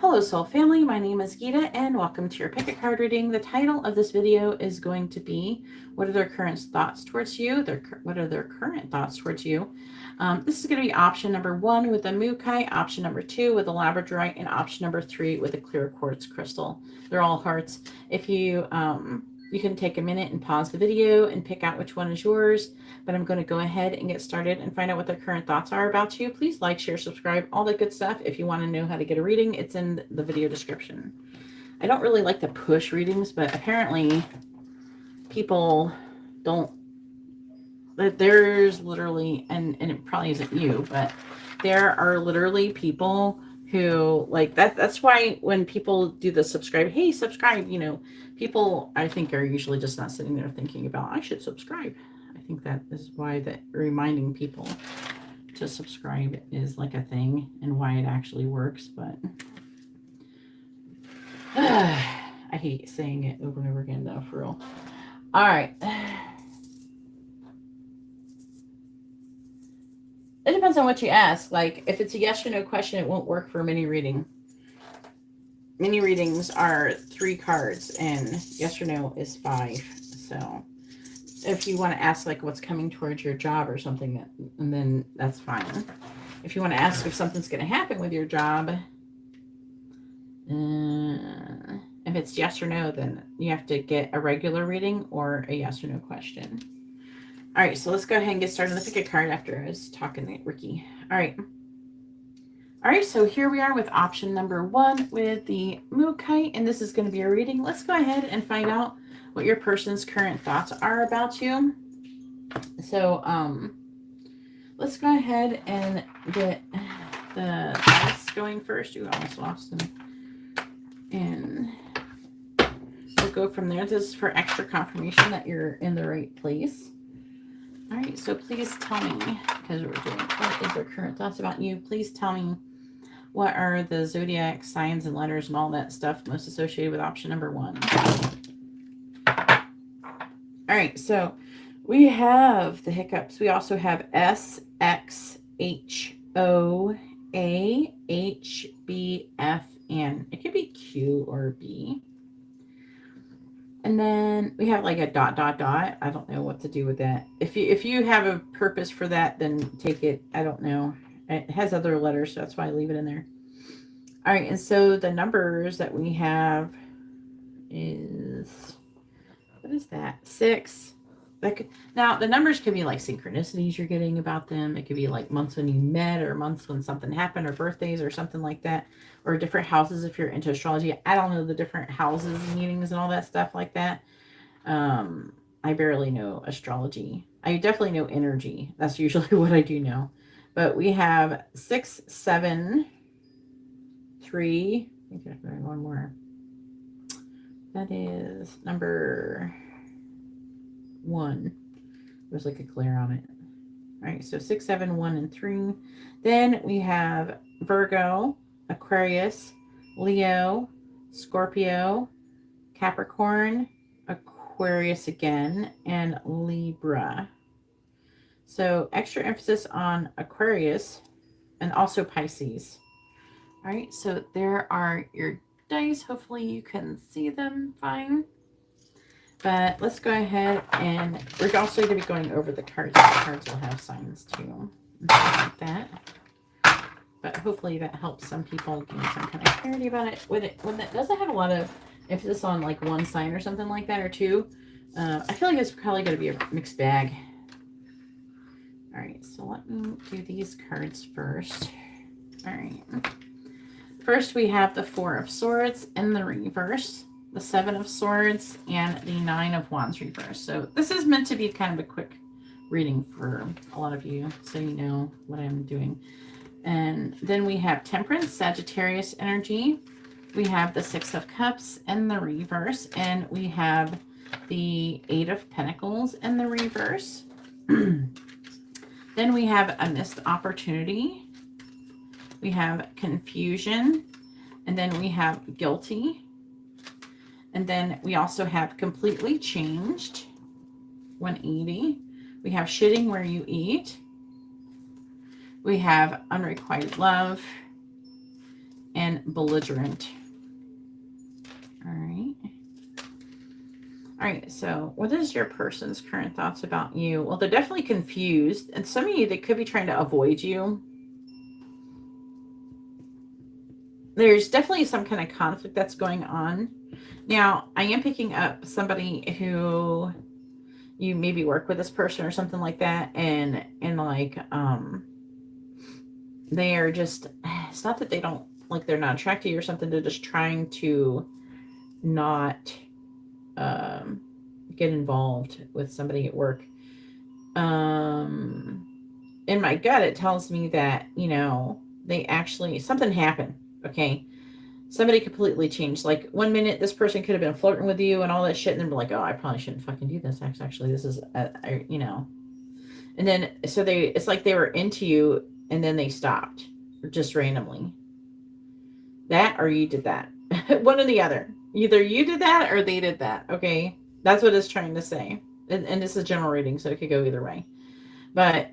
Hello Soul Family, my name is Gita and welcome to your pick a card reading. The title of this video is going to be, what are their current thoughts towards you? What are their current thoughts towards you? This is going to be option number 1 with a Mukai, option number 2 with a Labradorite, and option number 3 with a clear quartz crystal. They're all hearts. If you can take a minute and pause the video and pick out which one is yours, but I'm going to go ahead and get started and find out what their current thoughts are about you. Please like, share, subscribe, all that good stuff. If you want to know how to get a reading, it's in the video description. I don't really like to push readings, but apparently people don't. There's literally, and it probably isn't you, but there are literally people who like that. That's why when people do the subscribe, hey, subscribe, people I think are usually just not sitting there thinking about, I should subscribe. I think that is why that reminding people to subscribe is like a thing and why it actually works. But I hate saying it over and over again though, for real. All right. It depends on what you ask. Like, if it's a yes or no question, it won't work for mini reading. Mini readings are 3 cards, and yes or no is 5. So, if you want to ask, like, what's coming towards your job or something, and then that's fine. If you want to ask if something's going to happen with your job, if it's yes or no, then you have to get a regular reading or a yes or no question. All right, so let's go ahead and get started. Let's pick a card after I was talking to Ricky. All right, so here we are with option number 1 with the Mukai, and this is going to be a reading. Let's go ahead and find out what your person's current thoughts are about you. So, let's go ahead and get the dice going first. You almost lost them. And we'll go from there. This is for extra confirmation that you're in the right place. All right, so please tell me, because we're doing what is their current thoughts about you, please tell me what are the zodiac signs and letters and all that stuff most associated with option number 1. All right, so we have the hiccups. We also have S, X, H, O, A, H, B, F, and it could be Q or B. And then we have like a ... I don't know what to do with that. If you have a purpose for that, then take it. I don't know. It has other letters, so that's why I leave it in there. All right, and so the numbers that we have is, what is that? 6. Now, the numbers could be like synchronicities you're getting about them. It could be like months when you met or months when something happened or birthdays or something like that. Or different houses if you're into astrology. I don't know the different houses meanings and all that stuff like that. I barely know astrology. I definitely know energy. That's usually what I do know. But we have 6, 7, 3. I think there's one more. That is number 1. There's like a glare on it. All right, so 6, 7, 1, and 3. Then we have Virgo, Aquarius, Leo, Scorpio, Capricorn, Aquarius again, and Libra. So extra emphasis on Aquarius and also Pisces. All right, so there are your dice. Hopefully you can see them fine. But let's go ahead, and we're also going to be going over the cards. The cards will have signs too, and stuff like that. But hopefully that helps some people gain some kind of clarity about it. When it doesn't have a lot of emphasis on like one sign or something like that, or 2, I feel like it's probably going to be a mixed bag. All right, so let me do these cards first. All right. First, we have the 4 of Swords in the reverse, the 7 of Swords, and the 9 of Wands reverse. So this is meant to be kind of a quick reading for a lot of you, so you know what I'm doing. And then we have Temperance, Sagittarius energy. We have the 6 of Cups in the reverse. And we have the 8 of Pentacles in the reverse. Then we have a missed opportunity. We have confusion. And then we have guilty. And then we also have completely changed, 180. We have shitting where you eat. We have unrequited love, and belligerent. All right. All right, so what is your person's current thoughts about you? Well, they're definitely confused. And some of you, they could be trying to avoid you. There's definitely some kind of conflict that's going on. Now, I am picking up somebody who you maybe work with this person or something like that. And like, they are just, it's not that they don't, like they're not attracted to you or something. They're just trying to not get involved with somebody at work. In my gut, it tells me that, you know, they actually, something happened. Okay. Somebody completely changed. Like 1 minute, this person could have been flirting with you and all that shit. And then we're like, oh, I probably shouldn't fucking do this. Actually, this is, you know, and then, so it's like they were into you and then they stopped just randomly. That, or you did that. One or the other. Either you did that or they did that. Okay. That's what it's trying to say. And this is general reading, so it could go either way. But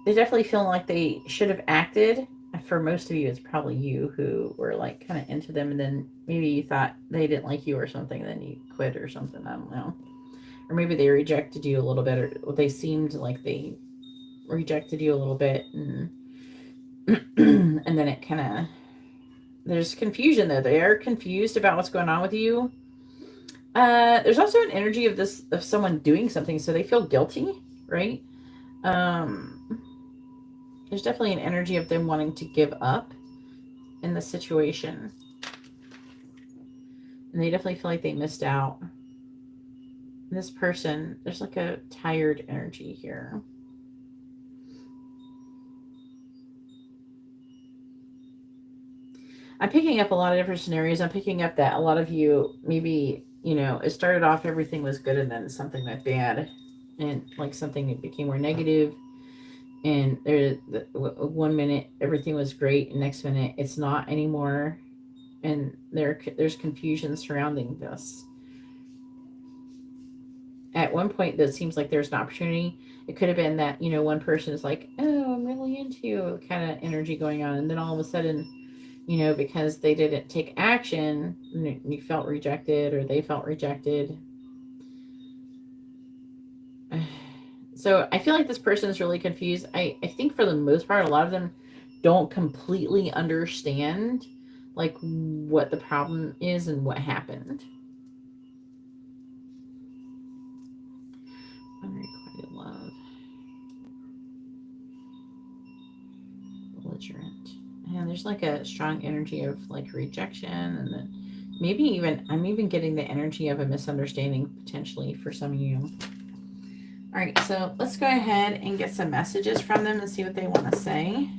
they definitely feel like they should have acted. For most of you, it's probably you who were like kind of into them, and then maybe you thought they didn't like you or something, then you quit or something. I don't know. Or maybe they rejected you a little bit, or they seemed like they rejected you a little bit, and and then it kind of, there's confusion though. They are confused about what's going on with you. There's also an energy of someone doing something, so they feel guilty, right? There's definitely an energy of them wanting to give up in the situation, and they definitely feel like they missed out. And this person, there's like a tired energy here. I'm picking up a lot of different scenarios. I'm picking up that a lot of you, maybe, you know, it started off, everything was good, and then something went bad, and like something that became more negative. And there, 1 minute everything was great, and next minute it's not anymore, and there's confusion surrounding this. At one point, that seems like there's an opportunity. It could have been that, you know, one person is like, "Oh, I'm really into you," kind of energy going on, and then all of a sudden, you know, because they didn't take action, you felt rejected, or they felt rejected. So I feel like this person is really confused. I think for the most part, a lot of them don't completely understand like what the problem is and what happened. Unrequited love. Belligerent. And there's like a strong energy of like rejection, and then maybe even, I'm even getting the energy of a misunderstanding potentially for some of you. All right, so let's go ahead and get some messages from them and see what they want to say.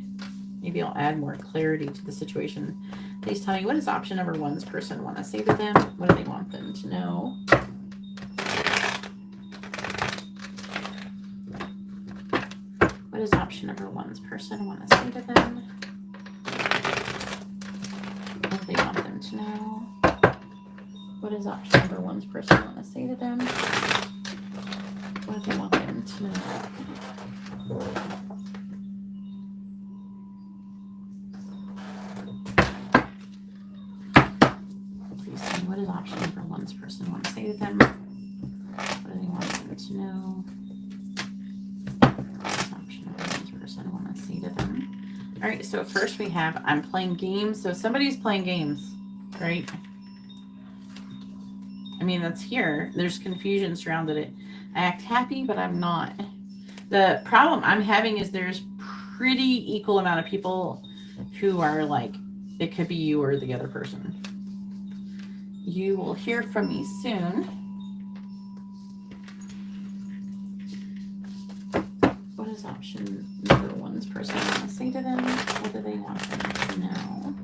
Maybe I'll add more clarity to the situation. Please tell me, what does option number one's person want to say to them? What do they want them to know? What does option number one's person want to say to them? What do they want them to know? What does option number one's person want to say to them? What do they want them to know? Please tell me, what does option number one's person want to say to them? What do they want them to know? What does option number one's person want to say to them? All right, so first we have, I'm playing games. So somebody's playing games, right? I mean, that's here. There's confusion surrounded it. I act happy, but I'm not. The problem I'm having is there's pretty equal amount of people who are like, it could be you or the other person. You will hear from me soon. What is option number one's person want to say to them? What do they want them to know?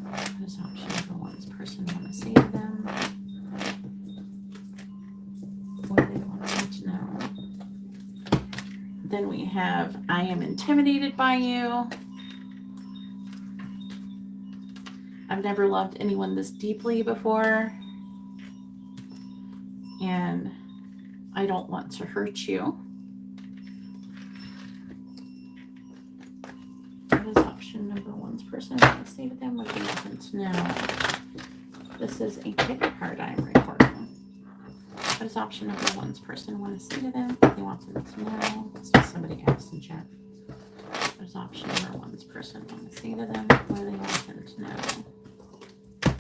What does option number one's person want to say to them? What do they want them to know? Then we have, I am intimidated by you. I've never loved anyone this deeply before. And I don't want to hurt you. What is option number one's person want to say to them? What do you want them to know? This is a pick card I'm recording. What does option number one's person want to say to them? What do you want them to know? Let's see somebody else in chat. What does option number one's person want to say to them? What do they want them to know?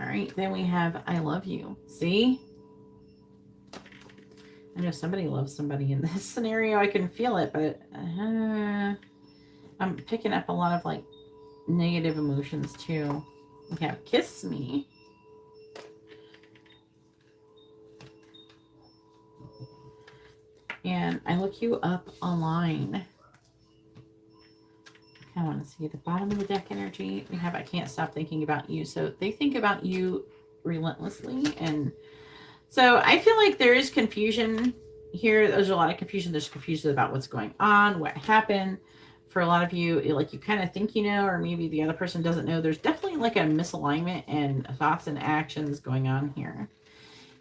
All right, then we have I love you. See? I know somebody loves somebody in this scenario. I can feel it, but I'm picking up a lot of like negative emotions too. We have kiss me. And I look you up online. I want to see the bottom of the deck energy. We have I can't stop thinking about you. So they think about you relentlessly. And so I feel like there is confusion here. There's a lot of confusion. There's confusion about what's going on, what happened. For a lot of you, like you kind of think you know, or maybe the other person doesn't know. There's definitely like a misalignment and thoughts and actions going on here.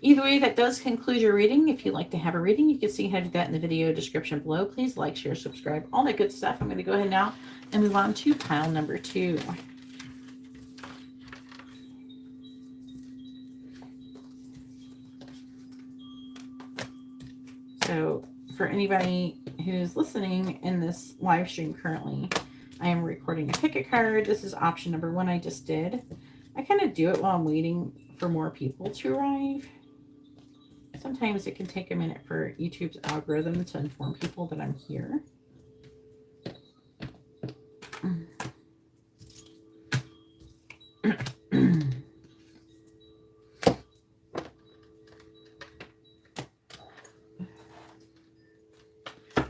Either way, that does conclude your reading. If you'd like to have a reading, you can see how to do that in the video description below. Please like, share, subscribe, all that good stuff. I'm going to go ahead now and move on to pile number 2. So for anybody who's listening in this live stream currently, I am recording a pick a card. This is option number 1 I just did. I kind of do it while I'm waiting for more people to arrive. Sometimes it can take a minute for YouTube's algorithm to inform people that I'm here.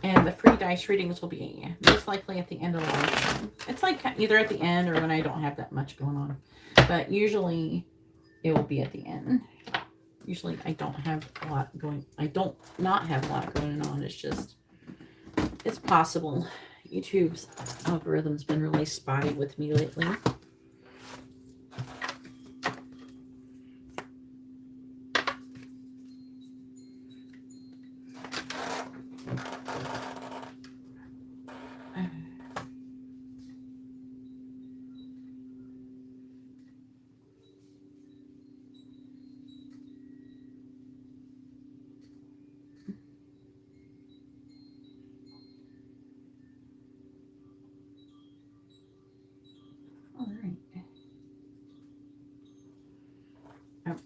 And the free dice readings will be most likely at the end of the live stream. It's like either at the end or when I don't have that much going on. But usually it will be at the end. Usually I don't have a lot going. I don't not have a lot going on. It's just, it's possible. YouTube's algorithm's been really spotty with me lately.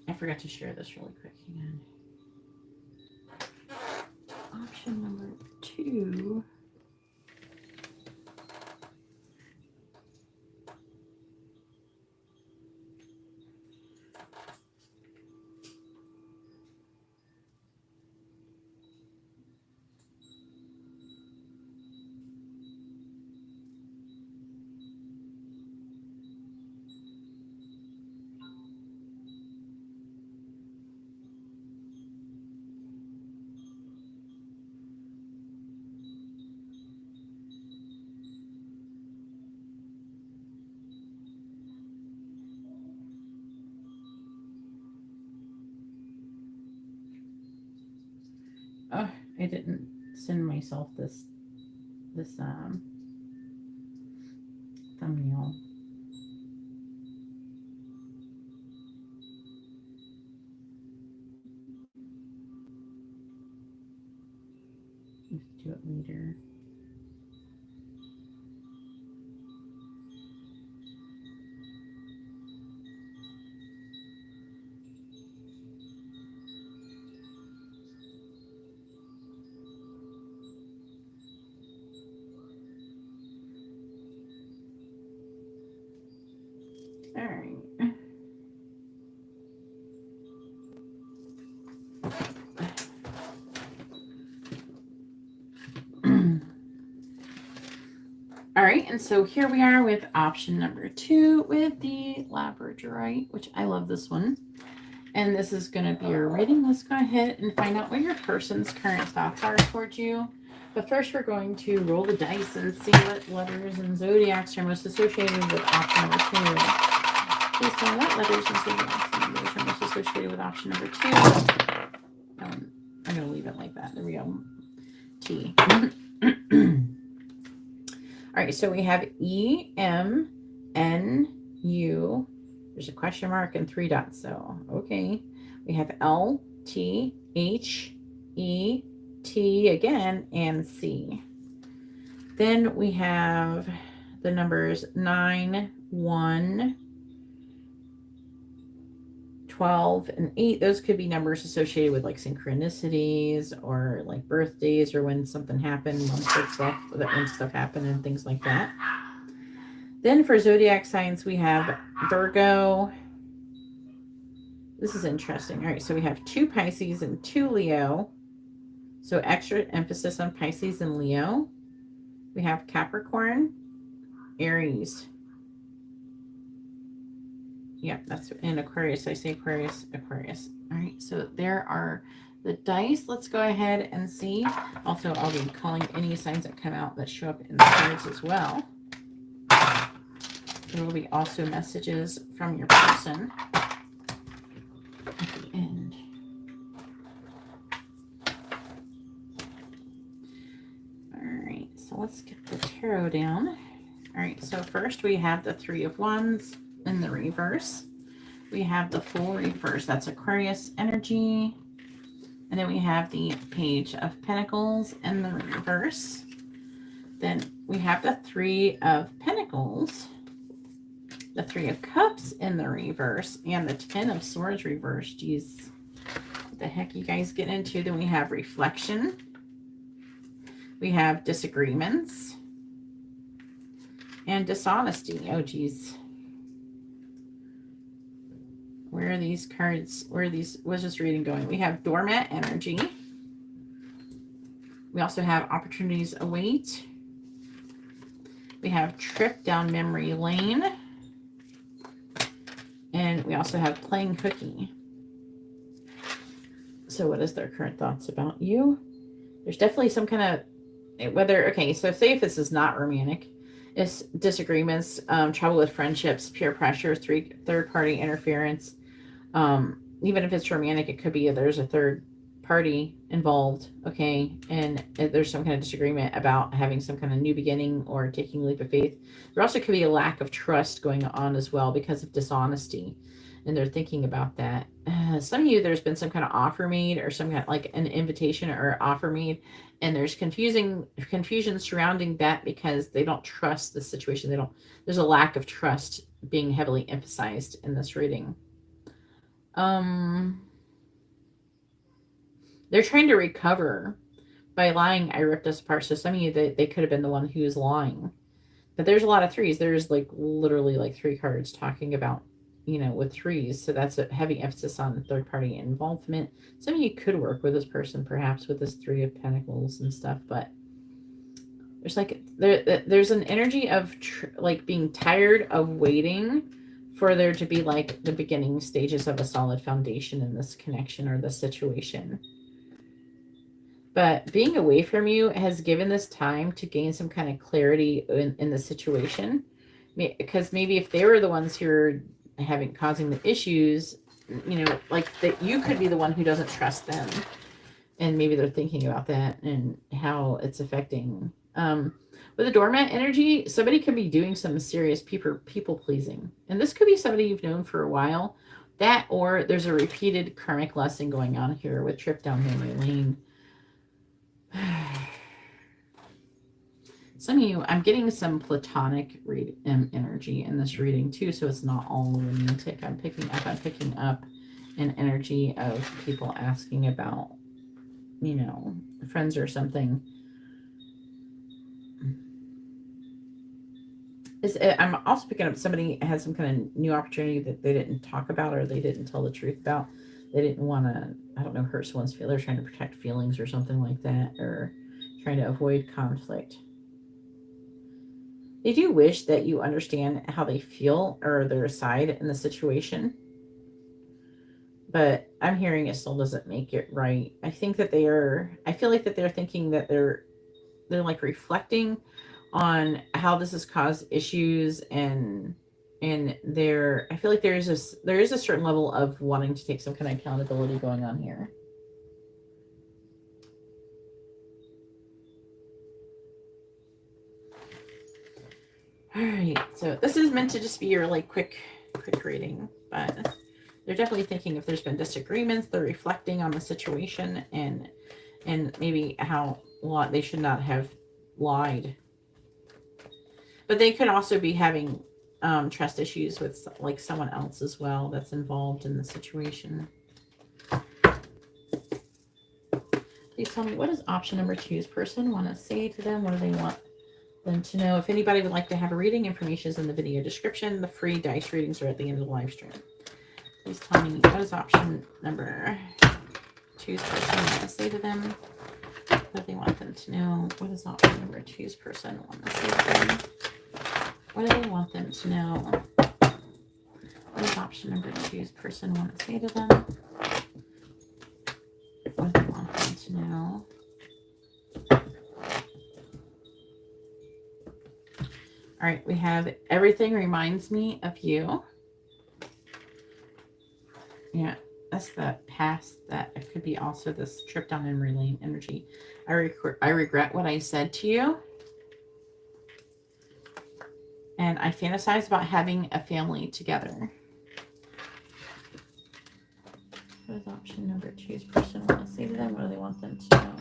I forgot to share this really quick. Hang on. Option number 2. Oh, I didn't send myself this thumbnail. Let's do it later. All right. All right, and so here we are with option number 2 with the labradorite, which I love this one. And this is going to be your reading. Let's go ahead and find out what your person's current thoughts are towards you. But first, we're going to roll the dice and see what letters and zodiacs are most associated with option number 2. Please tell me what letters and zodiacs are most associated with option number 2. I I'm going to leave it like that. There we go. T. All right, so we have E, M, N, U. There's a question mark and 3 dots. So, okay. We have L, T, H, E, T again, and C. Then we have the numbers 9, 1, 12, and 8. Those could be numbers associated with like synchronicities or like birthdays or when something happened, when stuff happened and things like that. Then for zodiac signs, we have Virgo. This is interesting. All right, so we have 2 Pisces and 2 Leo. So extra emphasis on Pisces and Leo. We have Capricorn, Aries. Yeah, that's in Aquarius. I say Aquarius, Aquarius. All right, so there are the dice. Let's go ahead and see. Also, I'll be calling any signs that come out that show up in the cards as well. There will be also messages from your person at the end. All right, so let's get the tarot down. All right, so first we have the 3 of Wands in the reverse. We have the Fool reverse. That's Aquarius energy. And then we have the Page of Pentacles in the reverse. Then we have the 3 of Pentacles, the 3 of Cups in the reverse, and the 10 of Swords reverse. Geez, what the heck you guys get into? Then we have Reflection. We have Disagreements. And Dishonesty. Oh, geez. Where are these cards? Where are these? What's this reading going? We have Doormat energy. We also have Opportunities Await. We have Trip Down Memory Lane. And we also have Playing Hooky. So what is their current thoughts about you? There's definitely some kind of, okay, so say if this is not romantic, it's disagreements, trouble with friendships, peer pressure, third-party interference. Even if it's romantic, it could be there's a third party involved, okay, and there's some kind of disagreement about having some kind of new beginning or taking a leap of faith. There also could be a lack of trust going on as well because of dishonesty, and they're thinking about that. Some of you, there's been some kind of offer made or some kind of like an invitation or offer made, and there's confusion surrounding that because they don't trust the situation. There's a lack of trust being heavily emphasized in this reading. They're trying to recover by lying. I ripped us apart. So some of you, they could have been the one who's lying. But there's a lot of 3s. There's like literally like 3 cards talking about, with 3s. So that's a heavy emphasis on third-party involvement. Some of you could work with this person, perhaps with this 3 of Pentacles and stuff. But there's like, there's an energy of like being tired of waiting for there to be like the beginning stages of a solid foundation in this connection or this situation. But being away from you has given this time to gain some kind of clarity in the situation. Because maybe if they were the ones who are causing the issues, like that you could be the one who doesn't trust them. And maybe they're thinking about that and how it's affecting. With the doormat energy, somebody could be doing some serious people pleasing. And this could be somebody you've known for a while. That, or there's a repeated karmic lesson going on here with Trip Down Memory Lane. Some of you, I'm getting some platonic energy in this reading too, so it's not all romantic. I'm picking up an energy of people asking about, friends or something. I'm also picking up somebody has some kind of new opportunity that they didn't talk about or they didn't tell the truth about. They didn't want to, hurt someone's feelings. They're trying to protect feelings or something like that, or trying to avoid conflict. They do wish that you understand how they feel or their side in the situation. But I'm hearing it still doesn't make it right. I think that I feel like that they're thinking that they're like reflecting on how this has caused issues and I feel like there is a certain level of wanting to take some kind of accountability going on here. All right, so this is meant to just be your like quick reading, but they're definitely thinking if there's been disagreements, they're reflecting on the situation and maybe how they should not have lied. But they could also be having trust issues with like someone else as well that's involved in the situation. Please tell me, what does option number 2's person want to say to them? What do they want them to know? If anybody would like to have a reading, information is in the video description. The free dice readings are at the end of the live stream. Please tell me, what does option number 2's person want to say to them? What do they want them to know? What does option number 2's person want to say to them? What do they want them to know? What does option number 2's person want to say to them? What do they want them to know? All right, we have everything reminds me of you. Yeah, that's the past. That it could be also this trip down memory lane energy. I regret what I said to you. And I fantasize about having a family together. What does option number 2's person want to say to them? What do they want them to know?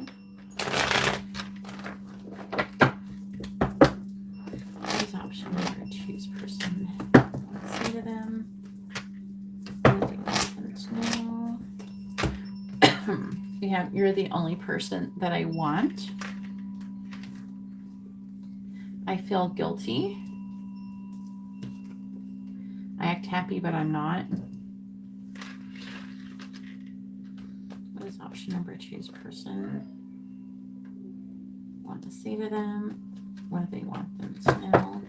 What does option number 2's person want to say to them? What do they want them to know? We have, you're the only person that I want. I feel guilty. I act happy, but I'm not. What does option number 2's person want to say to them? What do they want them to know?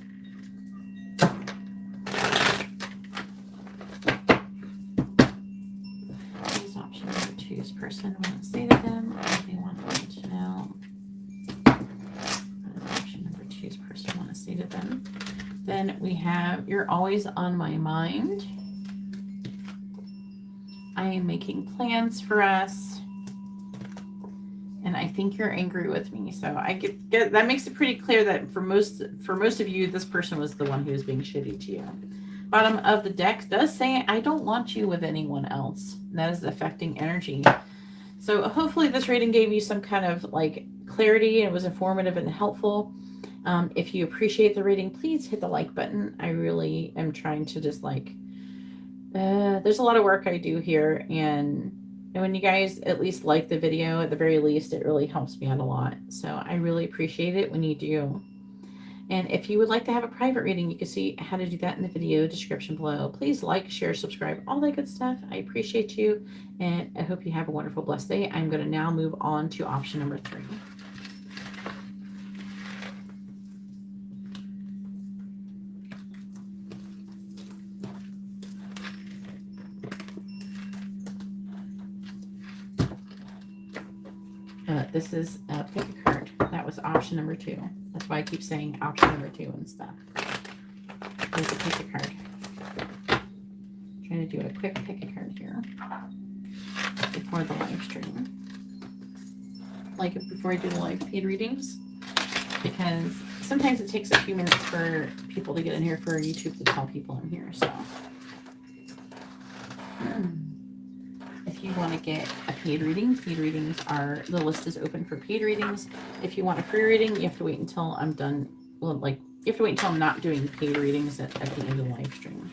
What does option number 2's person want to say to them? What do they want them to know? What does option number 2's person want to say to them? Then we have, you're always on my mind. I am making plans for us. And I think you're angry with me. So I get that makes it pretty clear that for most of you, this person was the one who was being shitty to you. Bottom of the deck does say, I don't want you with anyone else. And that is affecting energy. So hopefully this reading gave you some kind of like clarity. It was informative and helpful. If you appreciate the reading, please hit the like button. I really am trying to just like, there's a lot of work I do here. And when you guys at least like the video, at the very least, it really helps me out a lot. So I really appreciate it when you do. And if you would like to have a private reading, you can see how to do that in the video description below. Please like, share, subscribe, all that good stuff. I appreciate you. And I hope you have a wonderful, blessed day. I'm going to now move on to option number 3. This is pick a card. That was option number 2. That's why I keep saying option number 2 and stuff. There's a pick a card. Trying to do a quick pick a card here before the live stream. Like before I do the live paid readings. Because sometimes it takes a few minutes for people to get in here for YouTube to tell people I'm here. So if you want to get a paid readings are, the list is open for paid readings. If you want a free reading, you have to wait until I'm done. Well, like you have to wait until I'm not doing paid readings at the end of the live stream.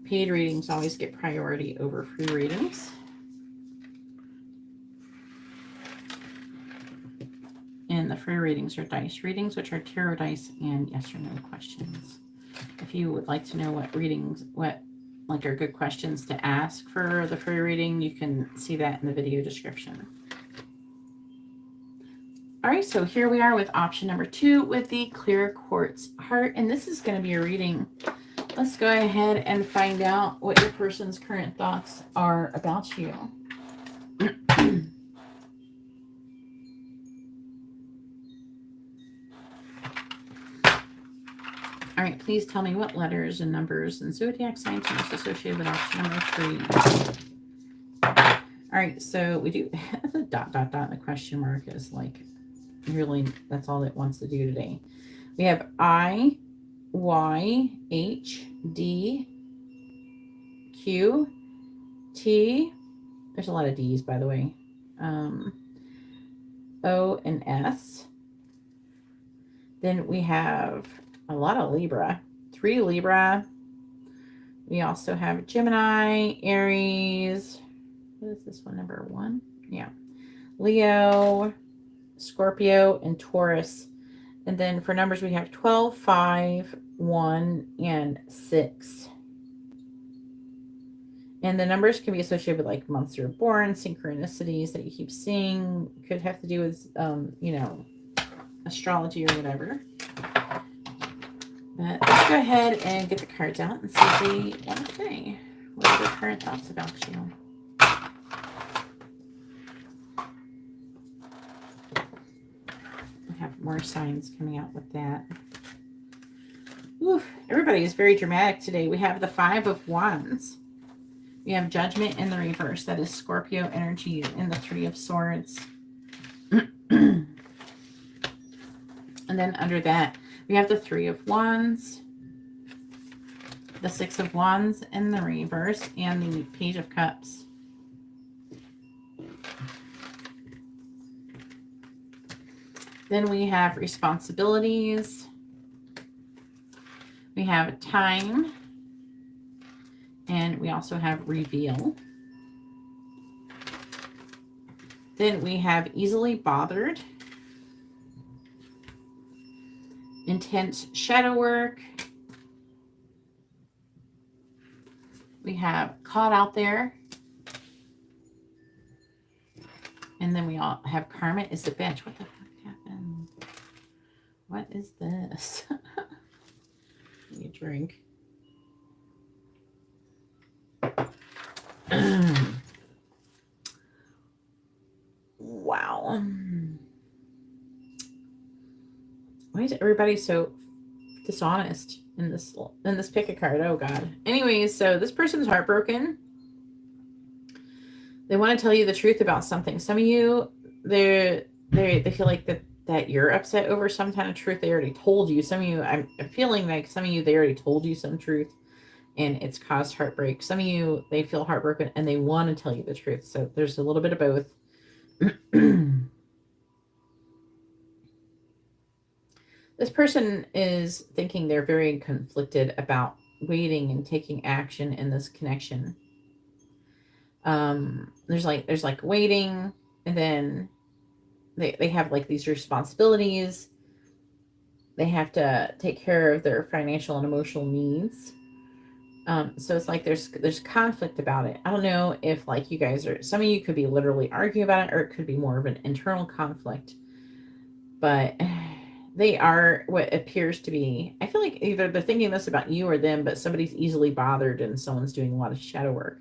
Paid readings always get priority over free readings. And the free readings are dice readings, which are tarot dice and yes or no questions. If you would like to know what readings, like are good questions to ask for the free reading, you can see that in the video description. All right, so here we are with option number 2 with the clear quartz heart. And this is going to be a reading. Let's go ahead and find out what your person's current thoughts are about you. All right, please tell me what letters and numbers and zodiac signs are most associated with option number 3. All right, so we do the ... and the question mark is like Really, that's all it wants to do today. We have I, Y, H, D, Q, T. There's a lot of D's, by the way. O and S. Then we have a lot of Libra. 3 Libra. We also have Gemini, Aries. What is this one? Number 1? Yeah. Leo, Scorpio, and Taurus. And then for numbers, we have 12, 5, 1, and 6. And the numbers can be associated with like months you're born, synchronicities that you keep seeing. Could have to do with, astrology or whatever. But let's go ahead and get the cards out and see what they want to say. What are their current thoughts about you? I have more signs coming out with that. Oof, everybody is very dramatic today. We have the 5 of Wands. We have Judgment in the reverse. That is Scorpio energy, and the 3 of Swords. And then under that, we have the 3 of Wands, the 6 of Wands in the reverse, and the Page of Cups. Then we have responsibilities. We have time. And we also have reveal. Then we have easily bothered. Intense shadow work. We have caught out there. And then we all have karma is the bench. What the fuck happened? What is this? Give me a drink. Wow. Why is everybody so dishonest in this pick a card? Oh God. Anyways, so this person's heartbroken. They want to tell you the truth about something. Some of you, they feel like that you're upset over some kind of truth they already told you. Some of you, I'm feeling like some of you, they already told you some truth and it's caused heartbreak. Some of you, they feel heartbroken and they want to tell you the truth. So there's a little bit of both. This person is thinking they're very conflicted about waiting and taking action in this connection. There's like waiting, and then they have like these responsibilities. They have to take care of their financial and emotional needs. So it's like there's conflict about it. I don't know if like you guys are, some of you could be literally arguing about it, or it could be more of an internal conflict. But they are what appears to be, I feel like either they're thinking this about you or them, but somebody's easily bothered and someone's doing a lot of shadow work.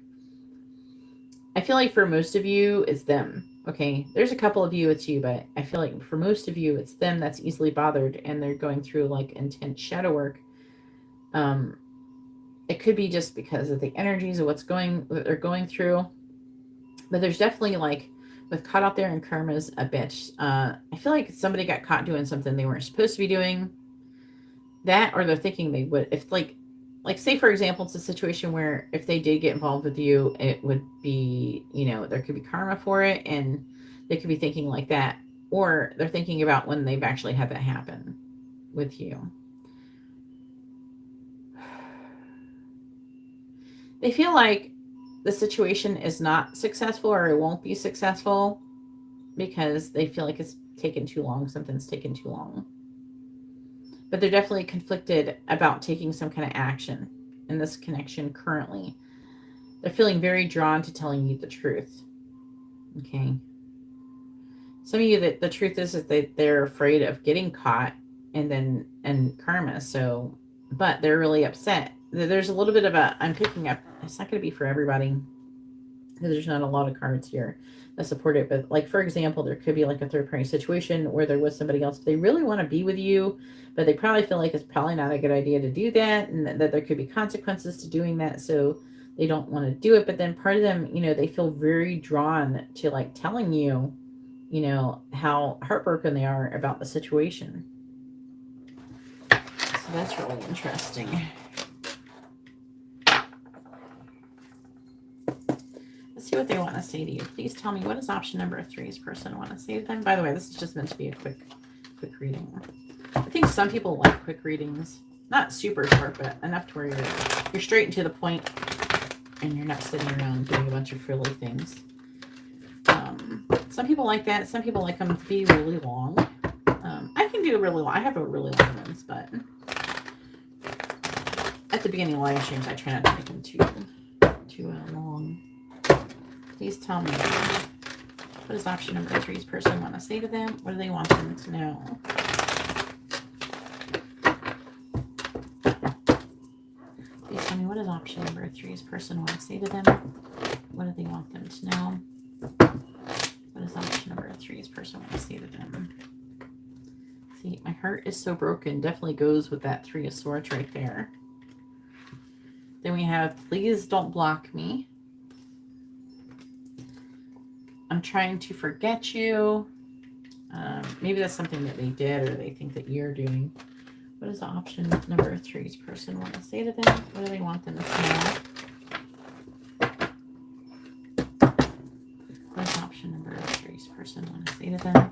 I feel like for most of you, it's them. Okay, there's a couple of you, it's you, but I feel like for most of you, it's them that's easily bothered and they're going through like intense shadow work. It could be just because of the energies of what they're going through. But there's definitely like, with caught out there and karma's a bitch. I feel like somebody got caught doing something they weren't supposed to be doing. That, or they're thinking they would. If like say for example, it's a situation where if they did get involved with you, it would be, there could be karma for it, and they could be thinking like that. Or they're thinking about when they've actually had that happen with you. They feel like the situation is not successful, or it won't be successful because they feel like it's taken too long. Something's taken too long. But they're definitely conflicted about taking some kind of action in this connection currently. They're feeling very drawn to telling you the truth. Okay. Some of you, that the truth is that they're afraid of getting caught and karma. So, but they're really upset. There's a little bit of I'm picking up, it's not going to be for everybody because there's not a lot of cards here that support it. But like, for example, there could be like a third party situation where there was somebody else. They really want to be with you, but they probably feel like it's probably not a good idea to do that. And that there could be consequences to doing that. So they don't want to do it. But then part of them, they feel very drawn to like telling you, you know, how heartbroken they are about the situation. So that's really interesting. Let's see what they want to say to you. Please tell me, what does option number 3's person want to say to them? By the way, this is just meant to be a quick reading. I think some people like quick readings. Not super short, but enough to where you're straight and to the point and you're not sitting around doing a bunch of frilly things. Some people like that. Some people like them to be really long. I can do really long. I have a really long ones, but at the beginning of live streams, I try not to make them too long. Please tell me, what does option number 3's person want to say to them? What do they want them to know? Please tell me, what does option number 3's person want to say to them? What do they want them to know? What does option number 3's person want to say to them? See, my heart is so broken. Definitely goes with that 3 of Swords right there. Then we have, please don't block me. I'm trying to forget you. Maybe that's something that they did or they think that you're doing. What does option number 3's person want to say to them? What do they want them to know? What does option number 3's person want to say to them?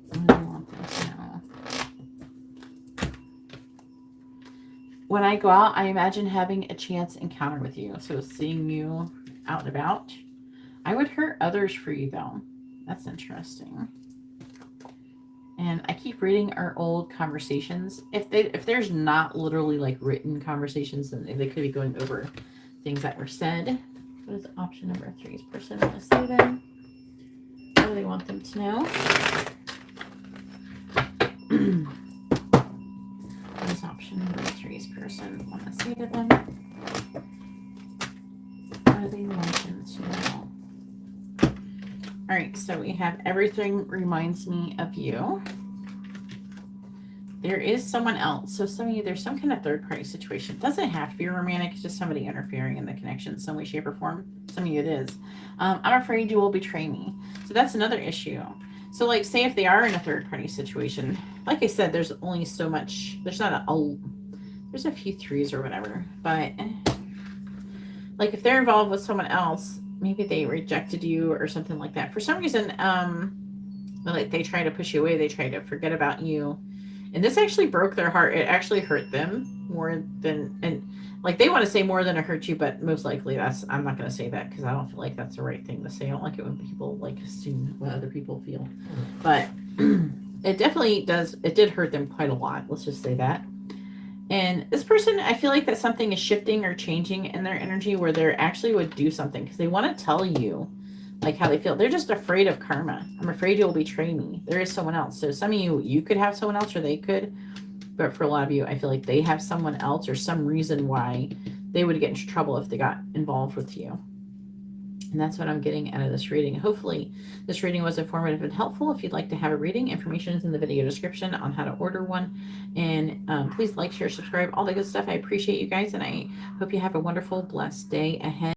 What do they want them to know? When I go out, I imagine having a chance encounter with you. So seeing you out and about. I would hurt others for you, though. That's interesting. And I keep reading our old conversations. If there's not literally like written conversations, then they could be going over things that were said. What does option number 3's person want to say then? What do they want them to know? What does option number 3's person want to say to them? What do they want them to know? All right, so we have everything reminds me of you. There is someone else. So some of you, there's some kind of third-party situation. It doesn't have to be romantic. It's just somebody interfering in the connection in some way, shape, or form. Some of you it is. I'm afraid you will betray me. So that's another issue. So like, say if they are in a third-party situation, like I said, there's only so much. There's not there's a few 3s or whatever. But like if they're involved with someone else, maybe they rejected you or something like that. For some reason, like they try to push you away. They try to forget about you. And this actually broke their heart. It actually hurt them more than, and like they want to say more than it hurt you, but most likely I'm not going to say that because I don't feel like that's the right thing to say. I don't like it when people like assume what other people feel. But it definitely does. It did hurt them quite a lot. Let's just say that. And this person, I feel like that something is shifting or changing in their energy where they actually would do something because they want to tell you like how they feel. They're just afraid of karma. I'm afraid you'll betray me. There is someone else. So some of you could have someone else or they could. But for a lot of you, I feel like they have someone else or some reason why they would get into trouble if they got involved with you. And that's what I'm getting out of this reading. Hopefully this reading was informative and helpful. If you'd like to have a reading, information is in the video description on how to order one. And please like, share, subscribe, all the good stuff. I appreciate you guys. And I hope you have a wonderful, blessed day ahead.